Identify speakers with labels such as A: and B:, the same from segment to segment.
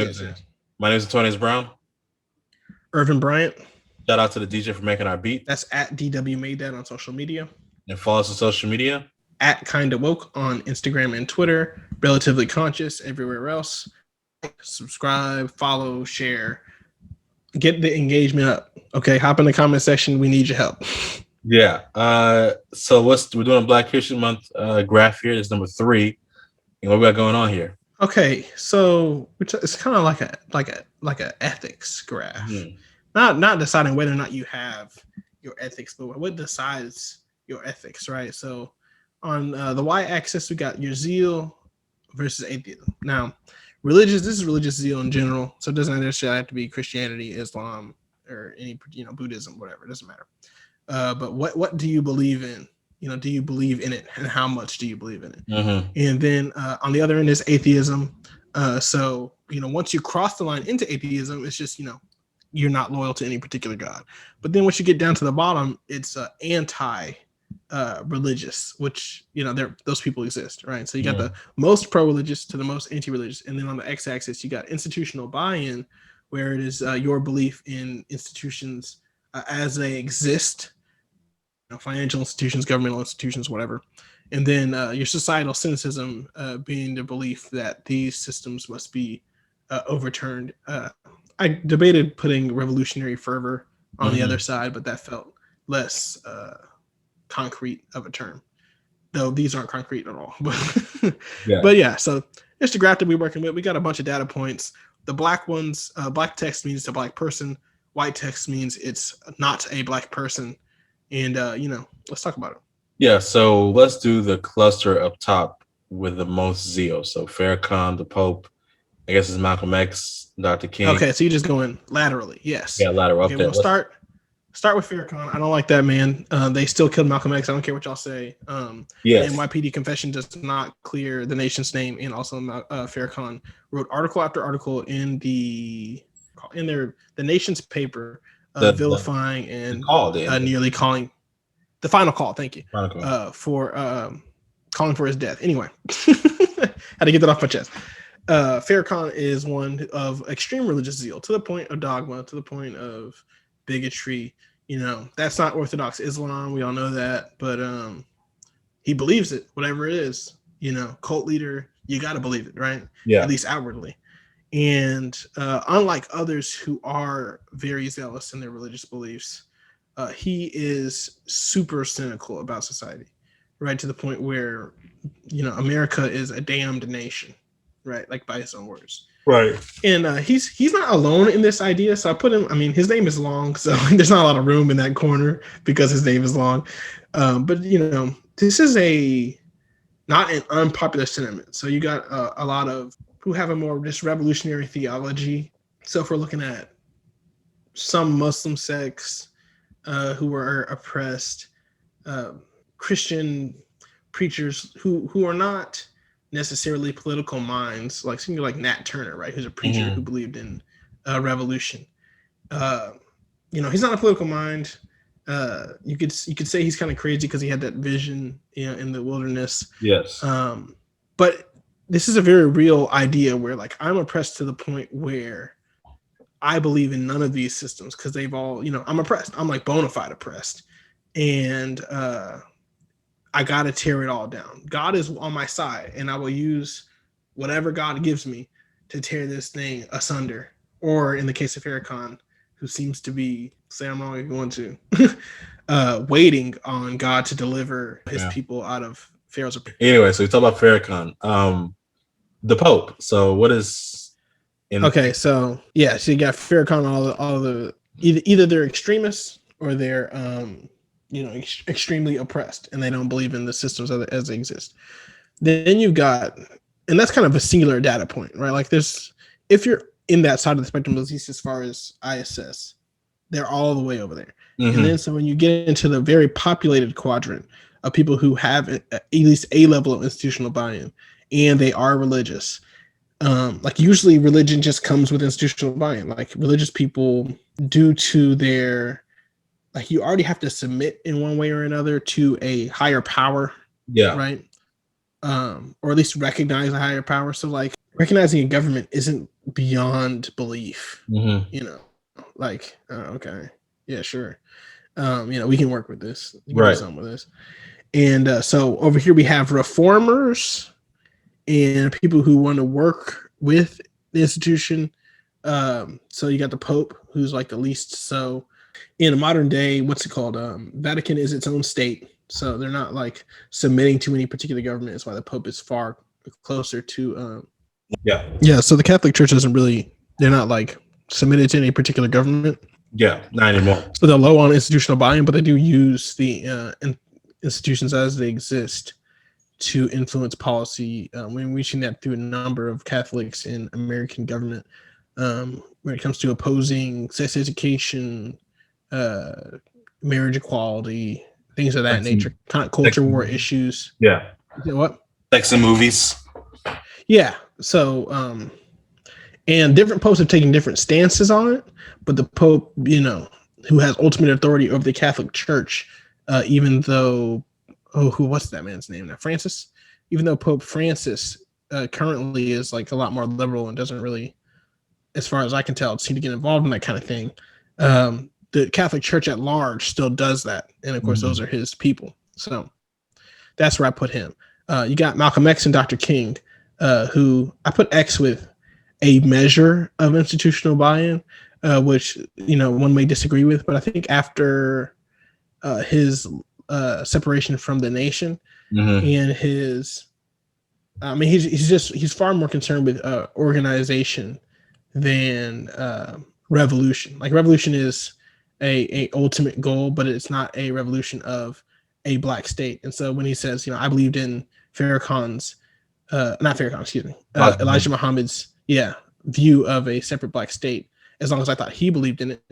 A: Yes. My name is Antonio Brown.
B: Irvin Bryant.
A: Shout out to the DJ for making our beat.
B: That's at DW Made That on social media.
A: And follow us on social media.
B: At Kinda Woke on Instagram and Twitter. Relatively Conscious everywhere else. Subscribe, follow, share. Get the engagement up. Okay, hop in the comment section. We need your help.
A: Yeah. So we're doing a Black History Month graph here. It's number 3. And what we got going on here?
B: Okay, so it's kind of like a ethics graph. Mm-hmm. Not deciding whether or not you have your ethics, but what decides your ethics, right? So on the y-axis, we got your zeal versus atheism. Now, this is religious zeal in general, so it doesn't necessarily have to be Christianity, Islam, or any Buddhism, whatever. It doesn't matter. But what do you believe in? Do you believe in it, and how much do you believe in it? Mm-hmm. And then on the other end is atheism. So once you cross the line into atheism, it's just you're not loyal to any particular god. But then once you get down to the bottom, it's anti-religious, which those people exist, right? So you got the most pro-religious to the most anti-religious, and then on the x-axis you got institutional buy-in, where it is your belief in institutions as they exist. Financial institutions, governmental institutions, whatever. And then your societal cynicism being the belief that these systems must be overturned. I debated putting revolutionary fervor on the other side, but that felt less concrete of a term. Though these aren't concrete at all. But yeah, so it's the graph that we're working with. We got a bunch of data points. The black ones, black text means it's a black person. White text means it's not a black person. And, let's talk about it.
A: Yeah, so let's do the cluster up top with the most zeal. So Farrakhan, the Pope, I guess it's Malcolm X, Dr. King.
B: Okay, so you're just going laterally. Yes.
A: Yeah, lateral.
B: Okay, we'll start with Farrakhan. I don't like that, man. They still killed Malcolm X. I don't care what y'all say.
A: Yes.
B: NYPD confession does not clear the nation's name. And also Farrakhan wrote article after article in the nation's paper, vilifying and nearly calling the final call. Thank you for calling for his death. Anyway, had to get that off my chest. Farrakhan is one of extreme religious zeal to the point of dogma, to the point of bigotry. That's not Orthodox Islam. We all know that, but he believes it, whatever it is. Cult leader, you got to believe it, right?
A: Yeah.
B: At least outwardly. And unlike others who are very zealous in their religious beliefs, he is super cynical about society, right? To the point where, America is a damned nation, right? Like by his own words.
A: Right.
B: And he's not alone in this idea. So I put him, his name is long, so there's not a lot of room in that corner because his name is long. But, this is not an unpopular sentiment. So you got a lot of who have a more just revolutionary theology. So if we're looking at some Muslim sects who were oppressed, Christian preachers who are not necessarily political minds, like somebody like Nat Turner, right, who's a preacher who believed in revolution. He's not a political mind. You could say he's kind of crazy because he had that vision, in the wilderness.
A: Yes.
B: But this is a very real idea where, like, I'm oppressed to the point where I believe in none of these systems because they've all, I'm oppressed. I'm like bona fide oppressed. And I got to tear it all down. God is on my side, and I will use whatever God gives me to tear this thing asunder. Or in the case of Farrakhan, who seems to be, say I'm wrong, going to, waiting on God to deliver his people out of Pharaoh's oppression.
A: Anyway, so we talk about Farrakhan. The Pope. So what is...
B: Okay, so yeah, so you got Farrakhan, all the either they're extremists or they're extremely oppressed and they don't believe in the systems as they exist. Then you've got, and that's kind of a singular data point, right? Like if you're in that side of the spectrum, at least as far as ISS, they're all the way over there. Mm-hmm. And then so when you get into the very populated quadrant of people who have at least a level of institutional buy-in and they are religious, like usually religion just comes with institutional buy-in. Like religious people, due to their, like you already have to submit in one way or another to a higher power.
A: Yeah.
B: Right. Or at least recognize a higher power. So like recognizing a government isn't beyond belief.
A: Hmm.
B: You know, like okay, yeah, sure. We can work with this. You can do
A: Right.
B: something with this. And so over here we have reformers and people who want to work with the institution. So you got the Pope, who's like the least so. In a modern day, what's it called? Vatican is its own state, so they're not like submitting to any particular government. That's why the Pope is far closer to.
A: Yeah.
B: Yeah, so the Catholic Church doesn't really. They're not like submitted to any particular government.
A: Yeah. Not anymore.
B: So they're low on institutional buy-in, but they do use the institutions as they exist to influence policy. We're reaching that through a number of Catholics in American government. When it comes to opposing sex education, uh, marriage equality, things of that
A: Sex
B: nature,
A: and,
B: kind of
A: sex
B: culture war
A: and-
B: issues.
A: yeah.
B: You know what?
A: Sex and movies.
B: Yeah. So, and different popes have taken different stances on it, but the Pope, who has ultimate authority over the Catholic Church, even though, what's that man's name now? Francis? Even though Pope Francis currently is like a lot more liberal and doesn't really, as far as I can tell, seem to get involved in that kind of thing. The Catholic Church at large still does that. And of course, those are his people. So that's where I put him. You got Malcolm X and Dr. King, who I put X with a measure of institutional buy-in, which one may disagree with, but I think after his separation from the nation and his, he's far more concerned with organization than revolution. Like revolution is a ultimate goal, but it's not a revolution of a black state. And so when he says, I believed in Farrakhan's, not Farrakhan, excuse me, Elijah Muhammad's, view of a separate black state, as long as I thought he believed in it,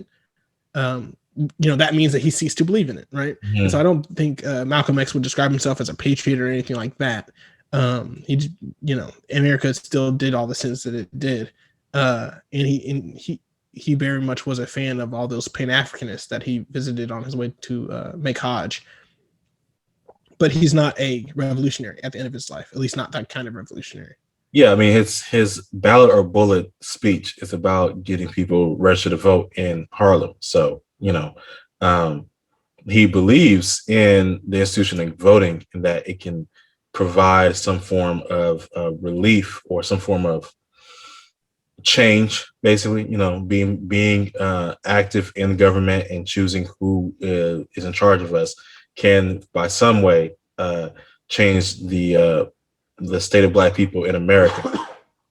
B: that means that he ceased to believe in it, right? And so I don't think Malcolm X would describe himself as a patriot or anything like that. America still did all the sins that it did, and he very much was a fan of all those Pan-Africanists that he visited on his way to make Hajj. But he's not a revolutionary at the end of his life, at least not that kind of revolutionary.
A: Yeah, I mean, his ballot or bullet speech is about getting people registered to vote in Harlem. So, he believes in the institution of voting and that it can provide some form of relief or some form of change, basically, being active in government and choosing who is in charge of us can, by some way, change the state of Black people in America.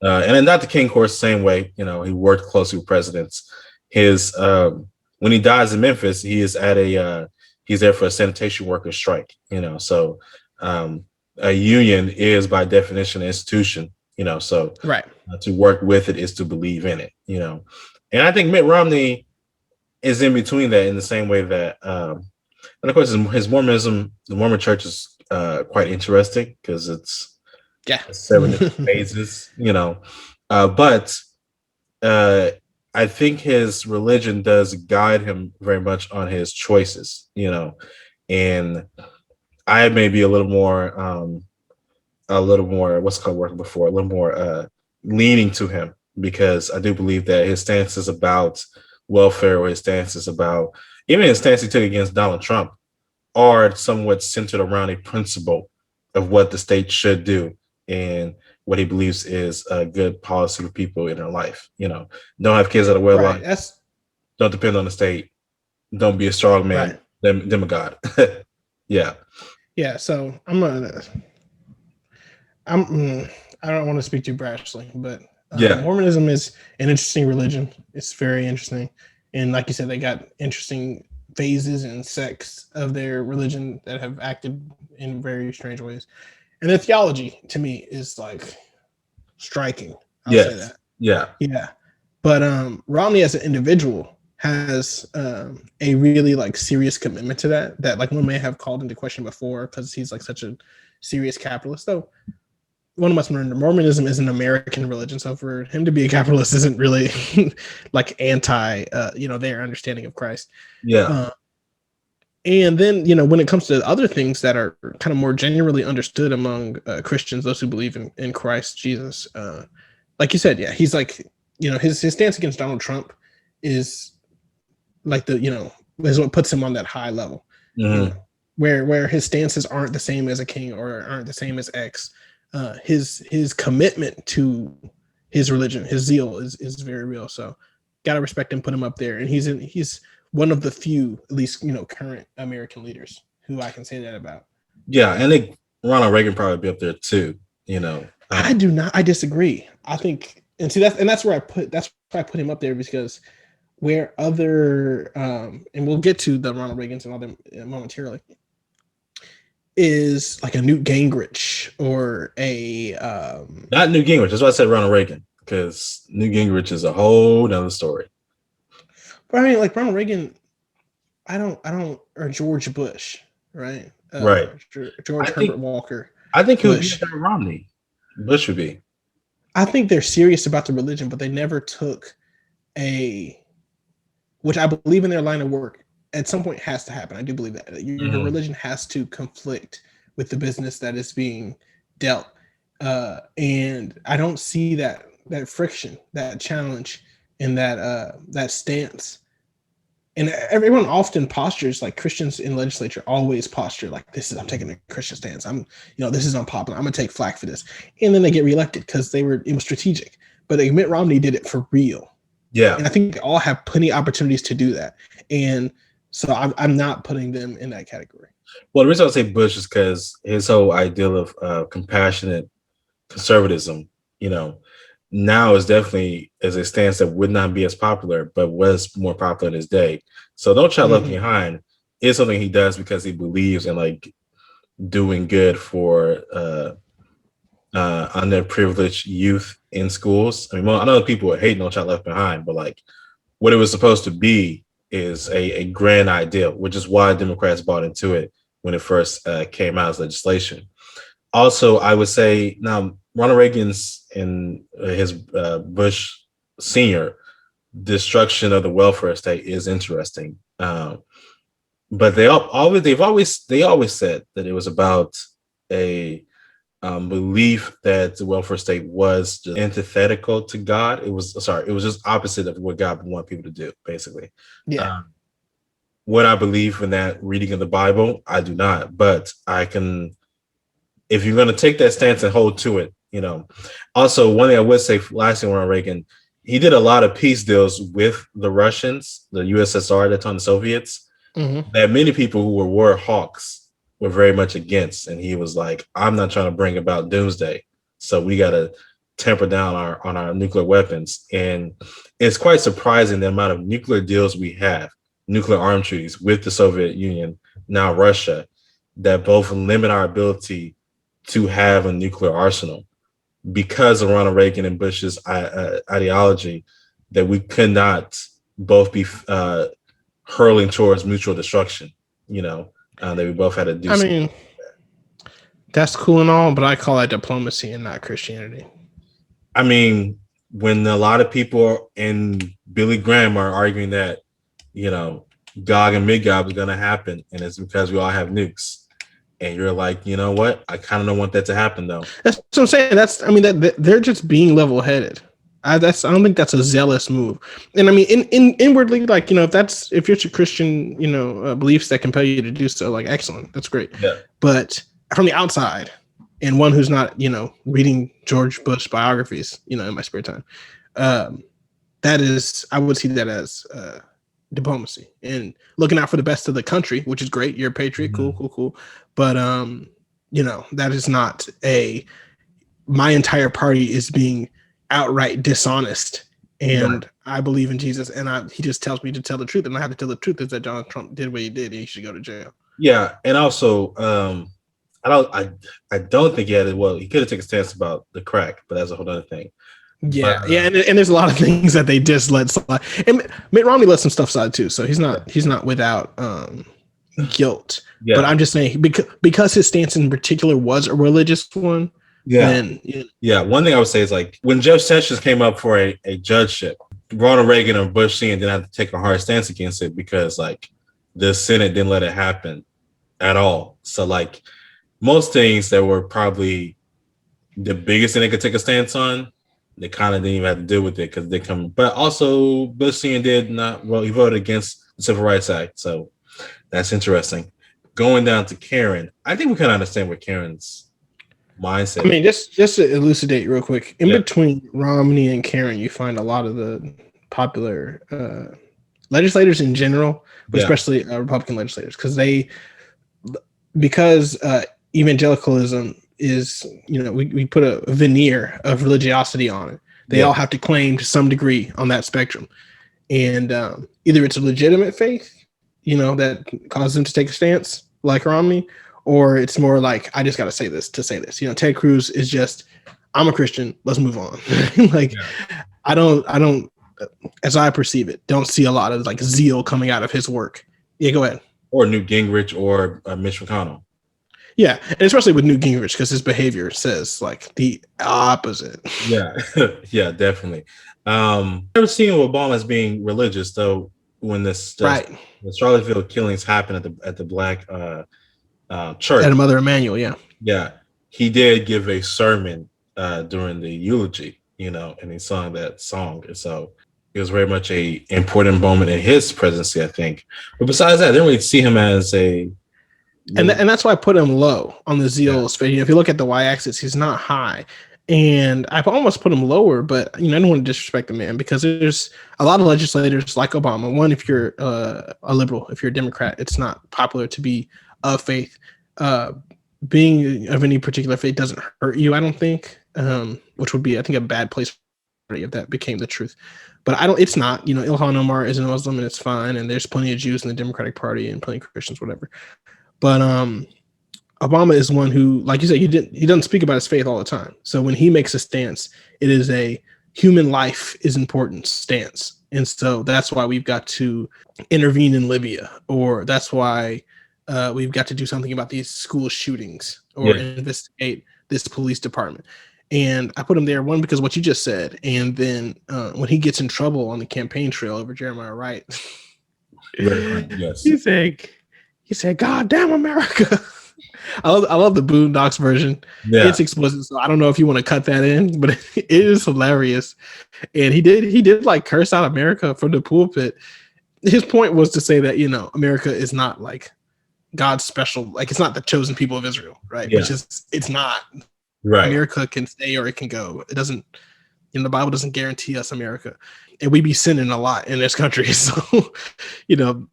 A: And then Dr. King, of course, same way, he worked closely with presidents. His when he dies in Memphis, he is at he's there for a sanitation workers strike, so a union is by definition an institution, so
B: right.
A: To work with it is to believe in it, and I think Mitt Romney is in between that in the same way that, and of course his Mormonism, the Mormon church is quite interesting because it's 7 different phases, but I think his religion does guide him very much on his choices, and I may be a little more what's called working before, a little more leaning to him, because I do believe that his stance is about welfare, or his stance is about, even his stance he took against Donald Trump, are somewhat centered around a principle of what the state should do and what he believes is a good policy for people in their life. Don't have kids that are well off. Don't depend on the state. Don't be a strong man, demigod. Yeah.
B: Yeah. So I don't want to speak too brashly, but Mormonism is an interesting religion. It's very interesting. And like you said, they got interesting phases and sects of their religion that have acted in very strange ways. And their theology, to me, is like striking. I'll say that.
A: Yeah.
B: Yeah. But Romney as an individual has a really like serious commitment to that like one may have called into question before, because he's like such a serious capitalist. Though one must remember, Mormonism is an American religion, so for him to be a capitalist isn't really like anti their understanding of Christ.
A: Yeah.
B: And then, when it comes to other things that are kind of more generally understood among Christians, those who believe in Christ Jesus, like you said, yeah, he's like, his stance against Donald Trump is like is what puts him on that high level,
A: Mm-hmm.
B: where his stances aren't the same as a king or aren't the same as X. His commitment to his religion, his zeal is very real. So, gotta respect him, put him up there, and he's one of the few, at least current American leaders who I can say that about.
A: Yeah, and Ronald Reagan probably be up there too.
B: I do not. I disagree. I think, and see that's where I put him up there, because where other and we'll get to the Ronald Reagans and all them momentarily, is like a Newt Gingrich or a
A: not Newt Gingrich. That's why I said Ronald Reagan, because Newt Gingrich is a whole nother story.
B: But I mean, like Ronald Reagan, I don't, or George Bush, right?
A: Right.
B: George Herbert Walker.
A: I think he would be Romney. Bush would be.
B: I think they're serious about the religion, but they never took which I believe in their line of work, at some point has to happen. I do believe that your religion has to conflict with the business that is being dealt. And I don't see that friction, that challenge, and that stance. And everyone often postures, like Christians in legislature always posture like, I'm taking a Christian stance. This is unpopular. I'm gonna take flack for this. And then they get reelected because it was strategic. But Mitt Romney did it for real.
A: Yeah.
B: And I think they all have plenty of opportunities to do that. And so I'm not putting them in that category.
A: Well, the reason I say Bush is because his whole ideal of compassionate conservatism, now is definitely as a stance that would not be as popular, but was more popular in his day. So Don't Child Left Behind is something he does because he believes in like doing good for underprivileged youth in schools. I mean, I know people hate No Child Left Behind, but like what it was supposed to be is a grand ideal, which is why Democrats bought into it when it first came out as legislation. Also, I would say now Ronald Reagan's and his Bush Senior destruction of the welfare state is interesting, but they've always said that it was about a belief that the welfare state was just antithetical to God. It was just opposite of what God would want people to do, basically.
B: Yeah.
A: Would I believe in that reading of the Bible? I do not, but I can. If you're going to take that stance and hold to it, Also, one thing I would say, last year, Ronald Reagan, he did a lot of peace deals with the Russians, the USSR, that time the Soviets, that many people who were war hawks were very much against. And he was like, I'm not trying to bring about doomsday. So we got to temper down on our nuclear weapons. And it's quite surprising the amount of nuclear deals we have, nuclear arm treaties with the Soviet Union, now Russia, that both limit our ability to have a nuclear arsenal because of Ronald Reagan and Bush's ideology, that we could not both be hurling towards mutual destruction, that we both had to do.
B: I mean, that's cool and all, but I call that diplomacy and not Christianity.
A: I mean, when a lot of people and Billy Graham are arguing that, Gog and Magog is going to happen, and it's because we all have nukes. And you're like, you know what? I kind of don't want that to happen, though.
B: That's what I'm saying. That they're just being level-headed. I don't think that's a zealous move. And I mean, in inwardly, like, if you're a Christian, beliefs that compel you to do so, like, excellent, that's great.
A: Yeah.
B: But from the outside, and one who's not, reading George Bush biographies, in my spare time, I would see that as diplomacy and looking out for the best of the country, which is great. You're a patriot. Cool. But, that is not my entire party is being outright dishonest. And I believe in Jesus, and he just tells me to tell the truth. And I have to tell the truth is that Donald Trump did what he did, and he should go to jail.
A: Yeah. And also, I don't think he had it. Well, he could have taken a stance about the crack, but that's a whole other thing.
B: Yeah, and there's a lot of things that they just let slide. And Mitt Romney let some stuff slide too, so he's not without guilt. Yeah. But I'm just saying because his stance in particular was a religious one.
A: Yeah. One thing I would say is, like, when Jeff Sessions came up for a judgeship, Ronald Reagan and Bush Senior didn't have to take a hard stance against it because, like, the Senate didn't let it happen at all. So, like, most things that were probably the biggest thing they could take a stance on, they kind of didn't even have to deal with it because they come. But also, Bush Senior did not. Well, he voted against the Civil Rights Act, so that's interesting. Going down to Karen, I think we kind of understand what Karen's mindset
B: I
A: is.
B: mean, just to elucidate real quick, in
A: Yeah,
B: between Romney and Karen, you find a lot of the popular legislators in general, but
A: yeah,
B: especially Republican legislators, because evangelicalism is, we put a veneer of religiosity on it. They
A: yeah,
B: all have to claim to some degree on that spectrum, and either it's a legitimate faith, that causes them to take a stance like Romney, or it's more like, I just got to say this to say this. Ted Cruz is just, I'm a Christian, let's move on. Like,
A: yeah.
B: I don't, as I perceive it, don't see a lot of like zeal coming out of his work. Yeah, go ahead.
A: Or Newt Gingrich or Mitch McConnell.
B: Yeah, and especially with Newt Gingrich, because his behavior says like the opposite.
A: Yeah, yeah, definitely. Never seen Obama as being religious though. When
B: Right.
A: the Charlottesville killings happened at the black
B: At
A: church,
B: a Mother Emanuel, yeah.
A: yeah, he did give a sermon during the eulogy, and he sung that song. And so it was very much a important moment in his presidency, I think. But besides that, I didn't really see him as a
B: And that's why I put him low on the
A: yeah,
B: zeal space. If you look at the y-axis, he's not high. And I almost put him lower, but I don't want to disrespect the man, because there's a lot of legislators like Obama. One, if you're a liberal, if you're a Democrat, it's not popular to be of faith. Being of any particular faith doesn't hurt you, I don't think, which would be, I think, a bad place if that became the truth. But I don't. It's not. Ilhan Omar is a Muslim, and it's fine. And there's plenty of Jews in the Democratic Party and plenty of Christians, whatever. But Obama is one who, like you said, he doesn't speak about his faith all the time. So when he makes a stance, it is a human life is important stance. And so that's why we've got to intervene in Libya, or that's why we've got to do something about these school shootings, or
A: yeah,
B: investigate this police department. And I put him there, one, because what you just said, and then when he gets in trouble on the campaign trail over Jeremiah Wright,
A: very funny, yes,
B: he's like, he said, "God damn America." I love the Boondocks version.
A: yeah,
B: It's explicit, so I don't know if you want to cut that in, but it is hilarious. And he did like curse out America from the pulpit. His point was to say that, America is not like God's special, like it's not the chosen people of Israel, right?
A: yeah,
B: Which is, it's not.
A: right,
B: America can stay or it can go. It doesn't, the Bible doesn't guarantee us America. And we be sinning a lot in this country. So, you know,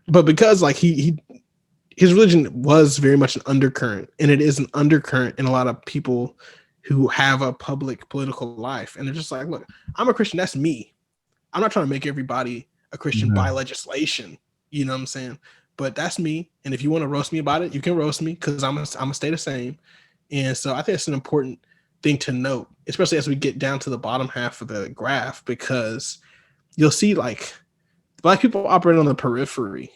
B: but because like his religion was very much an undercurrent, and it is an undercurrent in a lot of people who have a public political life. And they're just like, look, I'm a Christian. That's me. I'm not trying to make everybody a Christian by legislation. You know what I'm saying? But that's me. And if you want to roast me about it, you can roast me, because I'm gonna stay the same. And so I think it's an important thing to note, especially as we get down to the bottom half of the graph, because you'll see like Black people operate on the periphery.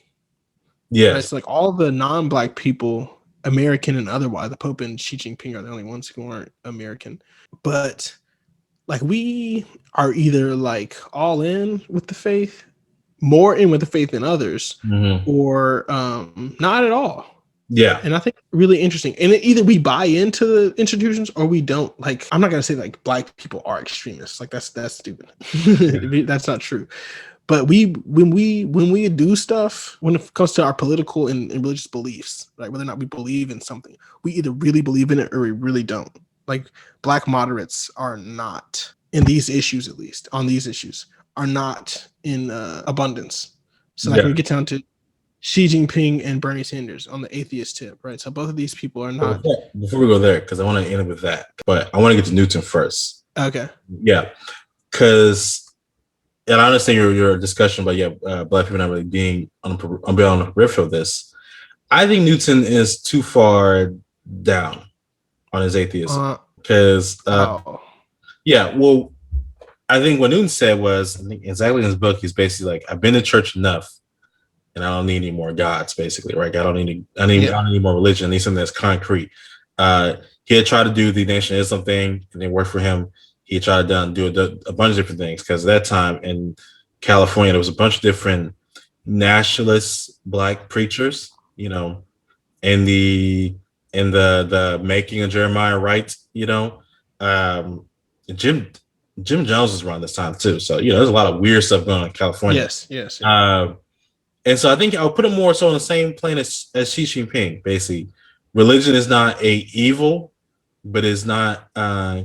B: Right?
A: yes,
B: It's like all the non-Black people, American and otherwise, the Pope and Xi Jinping are the only ones who aren't American. But like we are either like all in with the faith, more in with the faith than others, or not at all.
A: yeah,
B: And I think really interesting. And either we buy into the institutions or we don't. Like, I'm not gonna say like Black people are extremists. Like that's stupid. That's not true. But when we do stuff, when it comes to our political and religious beliefs, like whether or not we believe in something, we either really believe in it or we really don't. Like Black moderates are not in these issues, at least on these issues, are not in abundance. So like when
A: yeah.
B: we get down to Xi Jinping and Bernie Sanders on the atheist tip, right? So both of these people are
A: But
B: not
A: before we go there, because I want to end with that, but I want to get to Newton first.
B: okay.
A: Yeah, because and I understand your discussion about Black people not really being on the periphery of this. I think Newton is too far down on his atheism because
B: Oh,
A: yeah, well, I think what Newton said was, I think exactly in his book, he's basically like, I've been to church enough, and I don't need any more gods, basically, right? I don't need more religion. I need something that's concrete. He had tried to do the Nation of Islam thing, and it worked for him. He tried to do a bunch of different things, because at that time in California, there was a bunch of different nationalist Black preachers, in the making of Jeremiah Wright, Jim Jim Jones was around this time too. So, there's a lot of weird stuff going on in California.
B: Yes.
A: And so I think I'll put it more so on the same plane as Xi Jinping, basically. Religion is not a evil, but it's not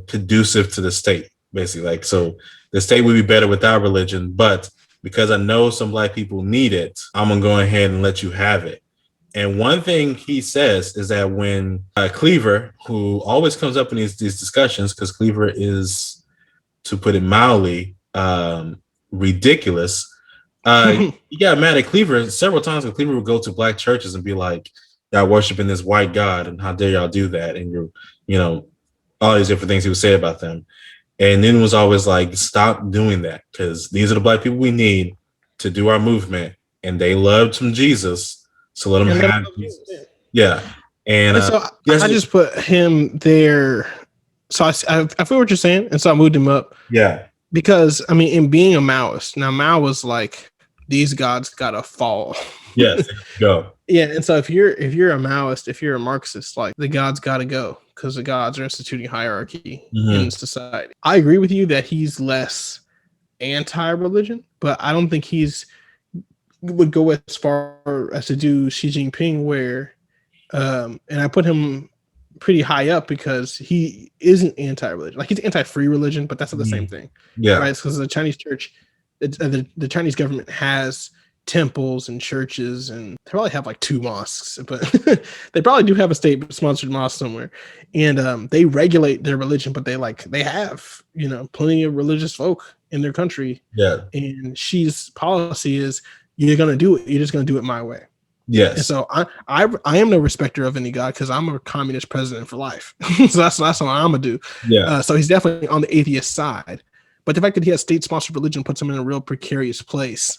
A: conducive to the state, basically. Like, so the state would be better without religion, but because I know some Black people need it, I'm going to go ahead and let you have it. And one thing he says is that when Cleaver, who always comes up in these discussions, because Cleaver is, to put it mildly, ridiculous. He got mad at Cleaver several times, and Cleaver would go to Black churches and be like, y'all worshiping this white God, and how dare y'all do that? And all these different things he would say about them. And then was always like, stop doing that, because these are the Black people we need to do our movement, and they loved some Jesus. So let them have Jesus. Yeah. And
B: so I just put him there. So I feel what you're saying. And so I moved him up.
A: Yeah.
B: Because, I mean, in being a Maoist, now Mao was like, these gods gotta fall.
A: Yes. Go.
B: Yeah. And so if you're a Maoist, if you're a Marxist, like, the gods gotta go because the gods are instituting hierarchy in society. I agree with you that he's less anti-religion, but I don't think would go as far as to do Xi Jinping, where and I put him pretty high up because he isn't anti-religion. Like, he's anti-free religion, but that's not the same thing. Yeah, right. Because the Chinese church, the Chinese government has temples and churches, and they probably have like 2 mosques, but they probably do have a state-sponsored mosque somewhere. And they regulate their religion, but they have plenty of religious folk in their country. Yeah. And Xi's policy is, you're gonna do it. You're just gonna do it my way. Yes. And so I am no respecter of any god, because I'm a communist president for life. So that's what I'm gonna do. Yeah. So he's definitely on the atheist side, but the fact that he has state-sponsored religion puts him in a real precarious place,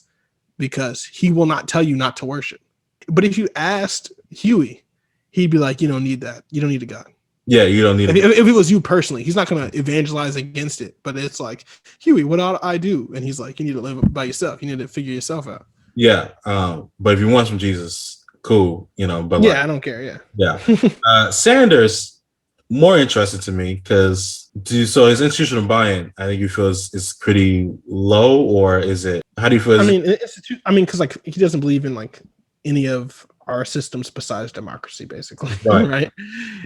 B: because he will not tell you not to worship. But if you asked Huey, he'd be like, you don't need that. You don't need a god. Yeah, you don't need it. If it was you personally, he's not going to evangelize against it. But it's like, Huey, what ought I do? And he's like, you need to live by yourself. You need to figure yourself out. Yeah. But if you want some Jesus, cool. But yeah, I don't care. Yeah. Sanders, more interested to me, because so his institutional buy-in, I think you feel is pretty low, or is it? How do you feel? Because like, he doesn't believe in like any of our systems besides democracy, basically, right?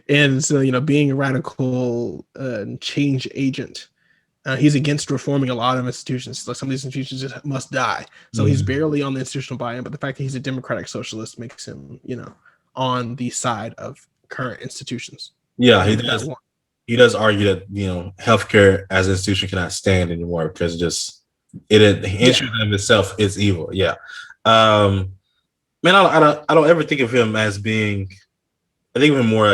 B: And so, being a radical change agent, he's against reforming a lot of institutions. Like, some of these institutions just must die. So he's barely on the institutional buy-in, but the fact that he's a democratic socialist makes him, on the side of current institutions. Yeah, he does. He does argue that healthcare as an institution cannot stand anymore, because the institution of itself is evil. Yeah. Man, I don't ever think of him as being. I think of him more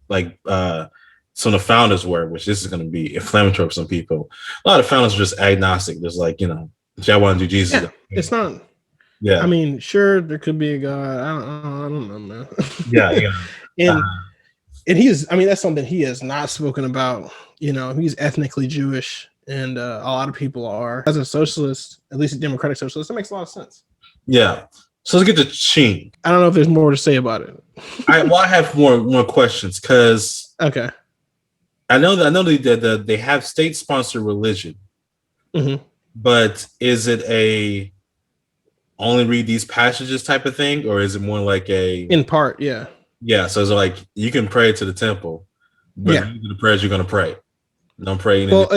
B: like some of the founders were, which this is going to be inflammatory for some people. A lot of founders are just agnostic. There's like, if y'all want to do Jesus, it's not. Yeah, I mean, sure, there could be a God. I don't know, man. Yeah. And he is. I mean, that's something he has not spoken about. He's ethnically Jewish, and a lot of people are. As a socialist, at least a democratic socialist, that makes a lot of sense. Yeah. So let's get to Sheen. I don't know if there's more to say about it. I have more questions, because I know that they have state-sponsored religion, but is it a only read these passages type of thing, or is it more like in part? Yeah. Yeah. So it's like, you can pray to the temple, but the prayers you're gonna pray. Don't pray. Well,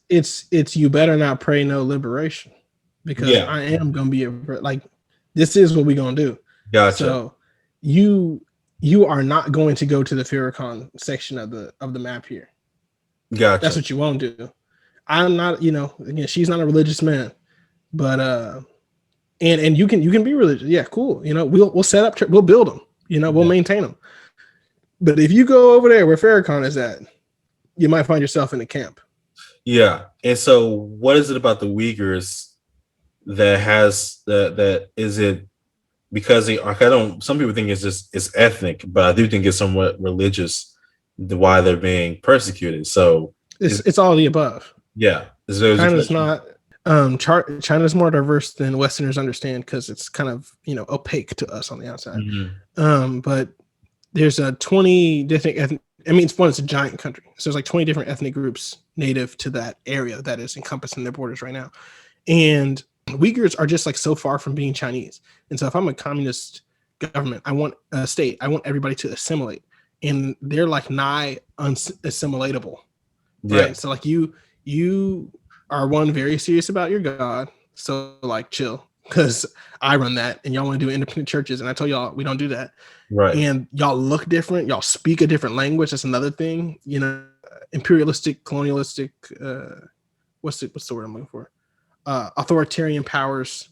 B: it's you better not pray no liberation, because I am gonna be this is what we're gonna do. Gotcha. So you are not going to go to the Farrakhan section of the map here. Gotcha. That's what you won't do. I'm not, again, she's not a religious man, but and you can be religious. Yeah, cool. We'll set up, we'll build them. We'll maintain them. But if you go over there where Farrakhan is at, you might find yourself in a camp. Yeah. And so, what is it about the Uyghurs that has that is it because some people think it's ethnic, but I do think it's somewhat religious why they're being persecuted. So it's all of the above. Yeah. China's not China's more diverse than Westerners understand, because it's kind of opaque to us on the outside. But there's 20 different I mean, it's a giant country. So there's like 20 different ethnic groups native to that area that is encompassed in their borders right now. And Uyghurs are just like so far from being Chinese. And so if I'm a communist government, I want a state, I want everybody to assimilate. And they're like nigh unassimilatable,
A: Yeah.
B: right? So like you are one very serious about your God. So like chill, because I run that and y'all want to do independent churches. And I told y'all we don't do that.
A: Right.
B: And y'all look different, y'all speak a different language. That's another thing, you know, imperialistic, colonialistic, what's the word I'm looking for? Authoritarian powers,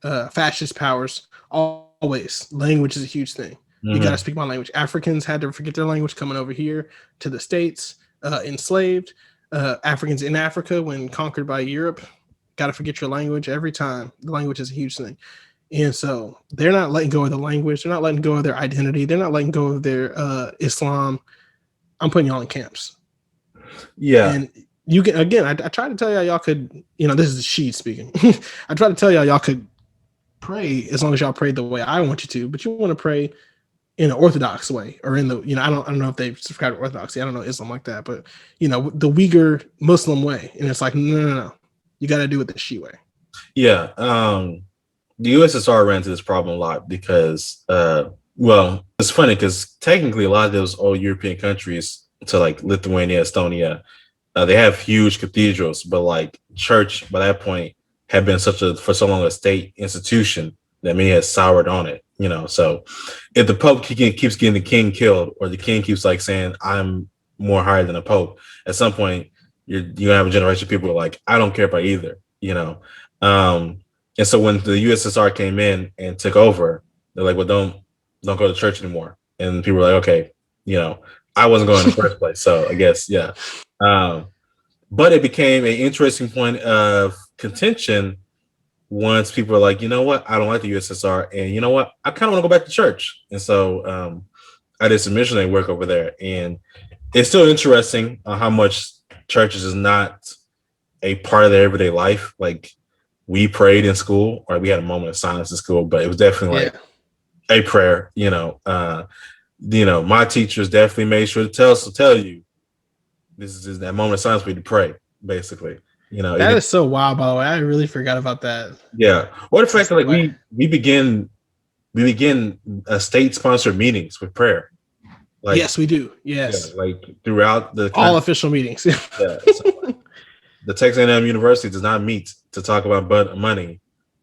B: fascist powers, always language is a huge thing. You got to speak my language. Africans had to forget their language coming over here to the States, enslaved. Africans in Africa when conquered by Europe, got to forget your language every time. The language is a huge thing. And so they're not letting go of the language. They're not letting go of their identity. They're not letting go of their Islam. I'm putting y'all in camps.
A: Yeah.
B: And you can, again, I try to tell y'all could, you know, this is she speaking. I try to tell y'all could pray as long as y'all pray the way I want you to, but you want to pray in an Orthodox way or in the, you know, I don't know if they subscribe to Orthodoxy. I don't know Islam like that, but you know, the Uyghur Muslim way. And it's like, no. You got to do it the Shi way.
A: Yeah. The USSR ran into this problem a lot because, well, it's funny because technically a lot of those old European countries, to like Lithuania, Estonia, they have huge cathedrals, but like church by that point had been for so long a state institution that many had soured on it, you know. So if the Pope keeps getting the king killed, or the king keeps like saying, I'm more higher than the Pope, at some point you're gonna have a generation of people who are like, I don't care about either, you know. And so when the USSR came in and took over, they're like, well, don't go to church anymore. And people were like, okay, you know, I wasn't going in the first place, so I guess, yeah. But it became an interesting point of contention once people are like, you know what, I don't like the USSR, and you know what, I kind of want to go back to church. And so I did some missionary work over there, and it's still interesting how much churches is not a part of their everyday life. Like we prayed in school, or we had a moment of silence in school, but it was definitely like a prayer, you know. My teachers definitely made sure to tell you this is that moment of silence for you to pray, basically. You know,
B: that is so wild, by the way. I really forgot about that.
A: Yeah. Or the fact that like we begin state-sponsored meetings with prayer.
B: Like, yes, we do. Yes.
A: Yeah, like throughout the
B: all official meetings.
A: Yeah. So like, the Texas A&M University does not meet to talk about money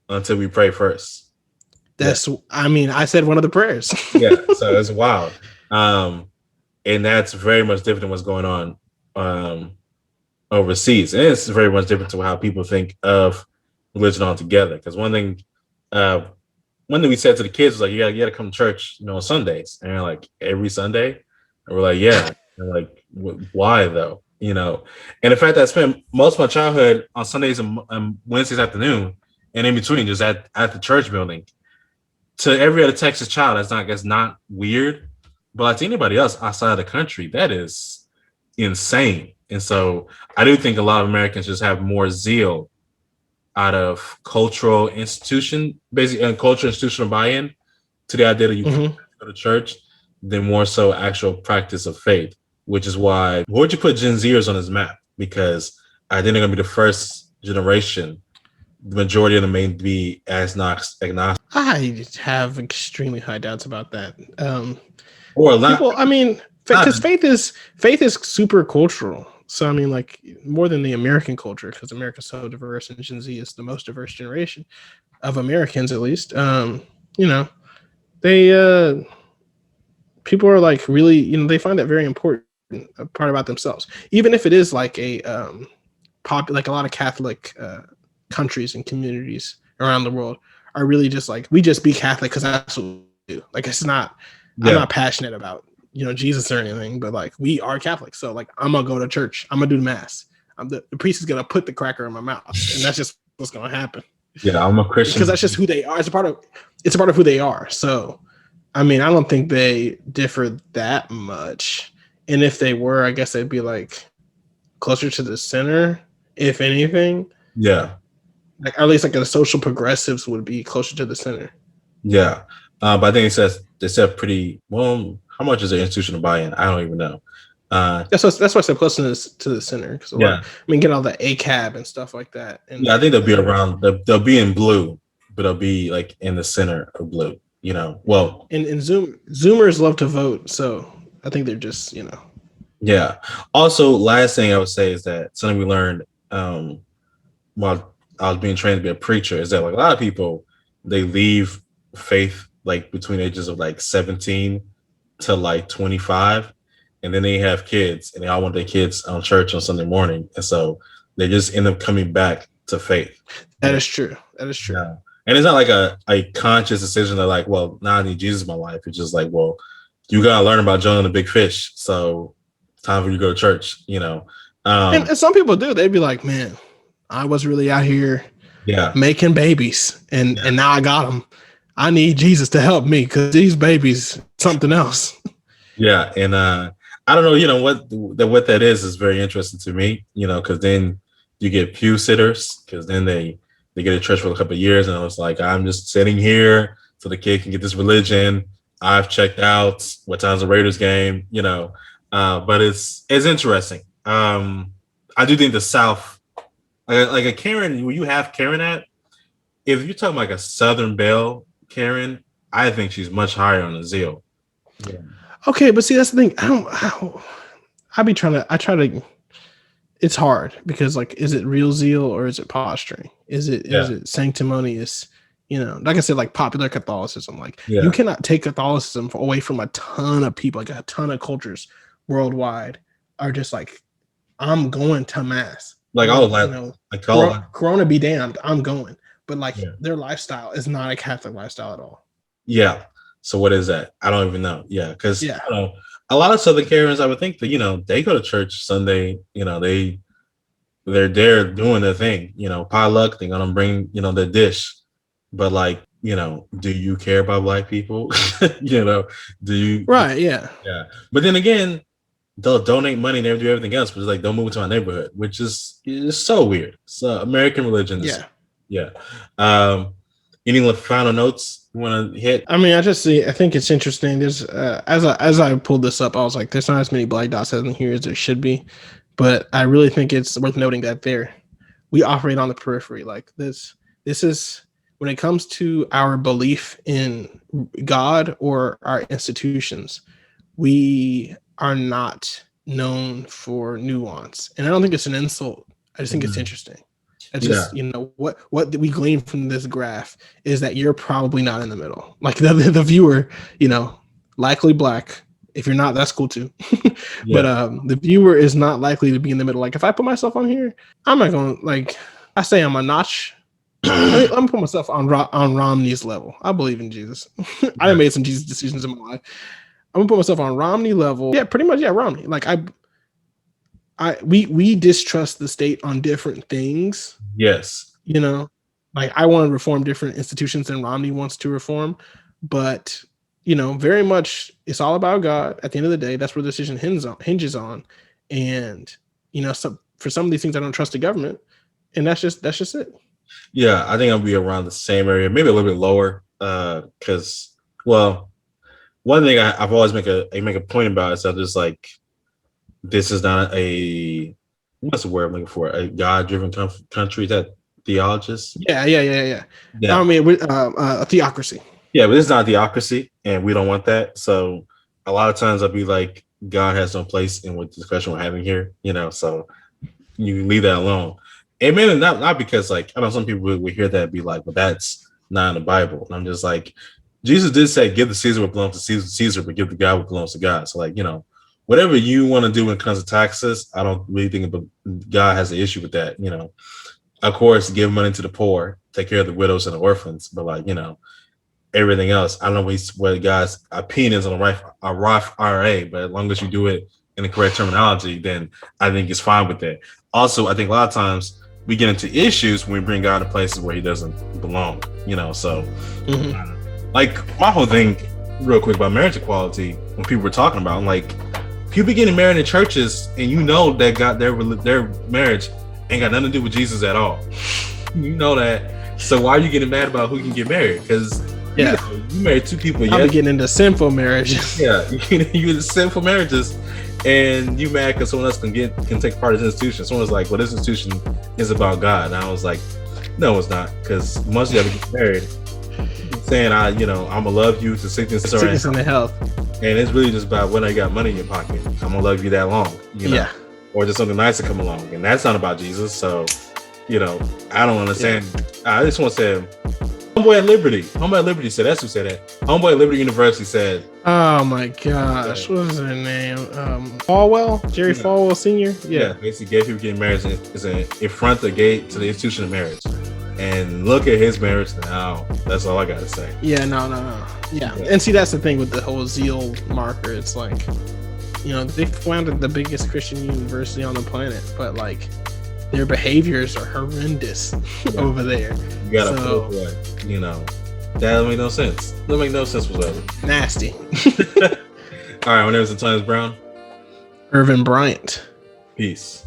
A: until we pray first.
B: That's, yeah. I mean, I said one of the prayers.
A: Yeah, so it's wild. And that's very much different than what's going on overseas. And it's very much different to how people think of religion altogether. Because one thing we said to the kids was like, you gotta come to church, you know, on Sundays. And they're like, every Sunday? And we're like, yeah. And like, why though? You know, and in fact, I spent most of my childhood on Sundays and Wednesdays afternoon, and in between, just at the church building. To every other Texas child, that's not weird, but like to anybody else outside of the country, that is insane. And so I do think a lot of Americans just have more zeal out of cultural institutional buy-in to the idea that you can go to church than more so actual practice of faith. Which is why, where would you put Gen Zers on this map? Because I think they're going to be the first generation. The majority of them may be agnostic.
B: I have extremely high doubts about that.
A: Or not.
B: People, I mean, because faith is super cultural. So I mean, like more than the American culture, because America's so diverse, and Gen Z is the most diverse generation of Americans, at least. You know, they people are like really, you know, they find that very important. A part about themselves, even if it is like a like a lot of Catholic countries and communities around the world are really just like, we just be Catholic because that's what we do. Like it's not, I'm not passionate about, you know, Jesus or anything, but like we are Catholic, so like I'm gonna go to church, I'm gonna do the mass, the priest is gonna put the cracker in my mouth, and that's just what's gonna happen.
A: Yeah, I'm a Christian
B: because that's just who they are. It's a part of who they are. So I mean, I don't think they differ that much. And if they were, I guess they'd be like closer to the center, if anything.
A: Yeah.
B: Like, or at least like the social progressives would be closer to the center.
A: Yeah. But I think they said pretty, well, how much is the institutional buy-in? I don't even know.
B: That's why I said closeness to the center, because a lot,
A: Yeah,
B: I mean, get all the ACAB and stuff like that,
A: yeah.
B: and
A: I think they'll be around. They'll be in blue, but they'll be like in the center of blue. You know. Well,
B: and Zoomers love to vote, so I think they're just
A: yeah. Also, last thing I would say is that something we learned um, while I was being trained to be a preacher is that like a lot of people they leave faith like between the ages of like 17 to like 25, and then they have kids and they all want their kids on church on Sunday morning, and so they just end up coming back to faith.
B: That is true. That is true.
A: Yeah. And it's not like a conscious decision that like, well, now I need Jesus in my life. It's just like, well, you gotta learn about Jonah and the big fish. So it's time for you to go to church, you know.
B: And some people do. They'd be like, man, I was really out here
A: Yeah.
B: making babies, and now I got them. I need Jesus to help me because these babies something else.
A: Yeah. And I don't know, you know, what that is very interesting to me, you know, because then you get pew sitters, because then they get a church for a couple of years, and it's like, I'm just sitting here so the kid can get this religion. I've checked out. What time's the Raiders game? You know, but it's interesting. I do think the South, like a Karen, when you have Karen at, if you're talking like a Southern Belle Karen, I think she's much higher on the zeal. Yeah.
B: Okay, but see, that's the thing. I try to. It's hard because, like, is it real zeal or is it posturing? Is it sanctimonious? You know, like I said, like popular Catholicism. Like, you cannot take Catholicism away from a ton of people, like a ton of cultures worldwide are just like, I'm going to mass.
A: Like all of that,
B: Corona be damned, I'm going. But like their lifestyle is not a Catholic lifestyle at all.
A: Yeah. So what is that? I don't even know. Yeah, because you know, a lot of Southern Karens, I would think that, you know, they go to church Sunday, you know, they're there doing their thing, you know, potluck, they're gonna bring, you know, the dish. But like, you know, do you care about Black people? You know, do you?
B: Right, yeah.
A: Yeah. But then again, they'll donate money and they do everything else, but it's like, don't move into my neighborhood, which is so weird. So American religions. Yeah. Any final notes you want to hit?
B: I mean, I think it's interesting. There's as I pulled this up, I was like, there's not as many black dots in here as there should be, but I really think it's worth noting that we operate on the periphery. Like this is when it comes to our belief in God or our institutions, we are not known for nuance, and I don't think it's an insult. I just think it's interesting. It's just, you know, what we glean from this graph is that you're probably not in the middle. Like the viewer, you know, likely Black. If you're not, that's cool too. But the viewer is not likely to be in the middle. Like if I put myself on here, I'm not going to, like, I say I'm a notch. I'm gonna put myself on Romney's level. I believe in Jesus. I have made some Jesus decisions in my life. I'm gonna put myself on Romney level. Yeah, pretty much. Yeah, Romney. Like we distrust the state on different things.
A: Yes.
B: You know, like I want to reform different institutions than Romney wants to reform, but you know, very much it's all about God. At the end of the day, that's where the decision hinges on. And you know, for some of these things, I don't trust the government, and that's just it.
A: Yeah, I think I'll be around the same area, maybe a little bit lower. Because one thing I've always make a point about is that there's like, this is not what's the word I'm looking for? A God-driven country. Is that theologist?
B: Yeah. I mean, a theocracy.
A: Yeah, but it's not a theocracy, and we don't want that. So a lot of times I'll be like, God has no place in what discussion we're having here, you know. So you can leave that alone. And maybe not because, like, I know some people would hear that and be like, well, that's not in the Bible. And I'm just like, Jesus did say, give the Caesar what belongs to Caesar, but give the God what belongs to God. So like, you know, whatever you want to do when it comes to taxes, I don't really think God has an issue with that. You know, of course, give money to the poor, take care of the widows and the orphans, but like, you know, everything else, I don't know what God's opinion is on a Roth IRA, but as long as you do it in the correct terminology, then I think it's fine with that. Also, I think a lot of times we get into issues when we bring God to places where he doesn't belong, you know. So like my whole thing real quick about marriage equality, when people were talking about, like, people getting married in churches and you know that their marriage ain't got nothing to do with Jesus at all. You know that. So why are you getting mad about who can get married? Because you married two people.
B: I'll be getting into sinful marriages.
A: Yeah, you get sinful marriages, and you mad because someone else can take part of this institution. Someone's like, well, this institution is about God. And I was like, no, it's not, because once you have to get married, saying I'm gonna love you to sickness
B: and health,
A: and it's really just about when I got money in your pocket. I'm gonna love you that long,
B: Yeah.
A: or just something nice to come along, and that's not about Jesus. So, I don't understand. I just want to say, Homeboy at Liberty said, that's who said that. Homeboy at Liberty University said,
B: oh my gosh, what was their name? Falwell, Jerry Falwell Sr. Yeah,
A: basically gay people getting married is an affront the gate to the institution of marriage. And look at his marriage now. That's all I gotta say.
B: Yeah, no. Yeah. And see, that's the thing with the whole zeal marker. It's like, they founded the biggest Christian university on the planet, but like their behaviors are horrendous over there.
A: You gotta feel like, that don't make no sense. That make no sense whatsoever.
B: Nasty.
A: All right, my name is Antonio Brown.
B: Irvin Bryant.
A: Peace.